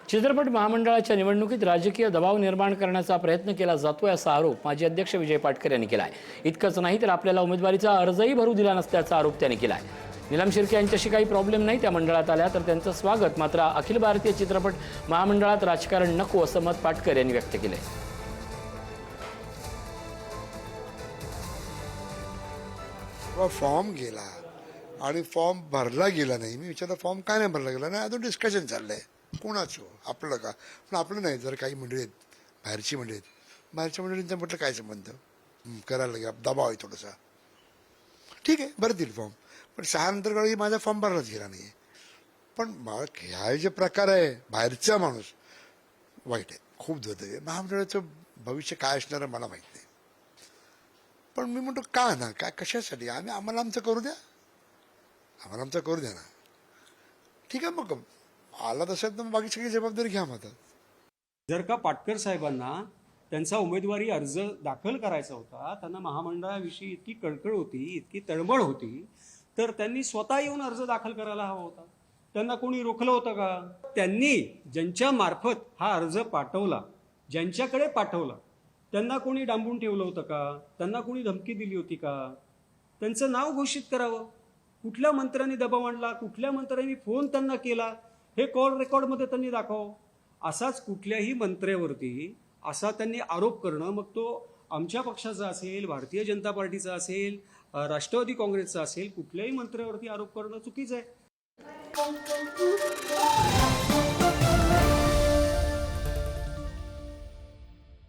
चित्रपट महामंडळाच्या निवडणुकीत राजकीय दबाव निर्माण करण्याचा प्रयत्न केला जातोय असा आरोप माजी अध्यक्ष विजय पाटकर यांनी केला आहे। इतकंच नाही तर आपल्याला उमेदवारीचा अर्जही भरू दिला नसल्याचा आरोप त्यांनी केला आहे। नीलम शिर्के यांच्याशी काही प्रॉब्लेम नाही, त्या मंडळात आल्या तर त्यांचं स्वागत, मात्र अखिल भारतीय चित्रपट महामंडळात राजकारण नको असं मत पाटकर यांनी व्यक्त केलंय। फॉर्म गेला आणि फॉर्म भरला गेला नाही। मी विचारलं फॉर्म काय नाही भरला गेला नाही, अजून डिस्कशन चाललंय कोणाचं आपलं का, पण आपलं नाही। जर काही मंडळी आहेत, बाहेरची मंडळी आहेत, बाहेरच्या मंडळींचा म्हटलं काय संबंध, करायला लागेल, दबाव आहे थोडासा, ठीक आहे भरतील फॉर्म, पण 6 नंतर कळलं की माझा फॉर्म भरलाच गेला नाही। पण ह्या जे प्रकार आहे, बाहेरचा माणूस वाईट आहे, खूप धोत आहे। महामंडळाचं भविष्य काय असणार मला माहीत नाही, पण मी म्हणतो का ना, काय कशासाठी, आम्हाला आमचं करू द्या, आम्हाला आमचं करू द्या ना, ठीक आहे। मग आला तसं तर बाकी सगळी जबाबदारी घ्या माता। जर का पाटकर साहेबांना त्यांचा उमेदवारी अर्ज दाखल करायचा होता, त्यांना महामंडळाविषयी इतकी कळकळ होती, इतकी तळमळ होती, तर त्यांनी स्वतः येऊन अर्ज दाखल करायला हवा होता। त्यांना कोणी रोखलं होतं का? त्यांनी ज्यांच्या मार्फत हा अर्ज पाठवला, ज्यांच्याकडे पाठवला, त्यांना कोणी डांबून ठेवलं होतं का? त्यांना कोणी धमकी दिली होती का? त्यांचं नाव घोषित करावं। कुठल्या मंत्र्यांनी दबाव आणला, कुठल्या मंत्र्यांनी फोन त्यांना केला, हे कॉल रेकॉर्डमध्ये त्यांनी दाखव। असाच कुठल्याही मंत्र्यावरती असा त्यांनी आरोप करणं, मग तो आमच्या पक्षाचा असेल, भारतीय जनता पार्टीचा असेल, राष्ट्रवादी काँग्रेसचा असेल, कुठल्याही मंत्र्यावरती आरोप करणं चुकीचं आहे।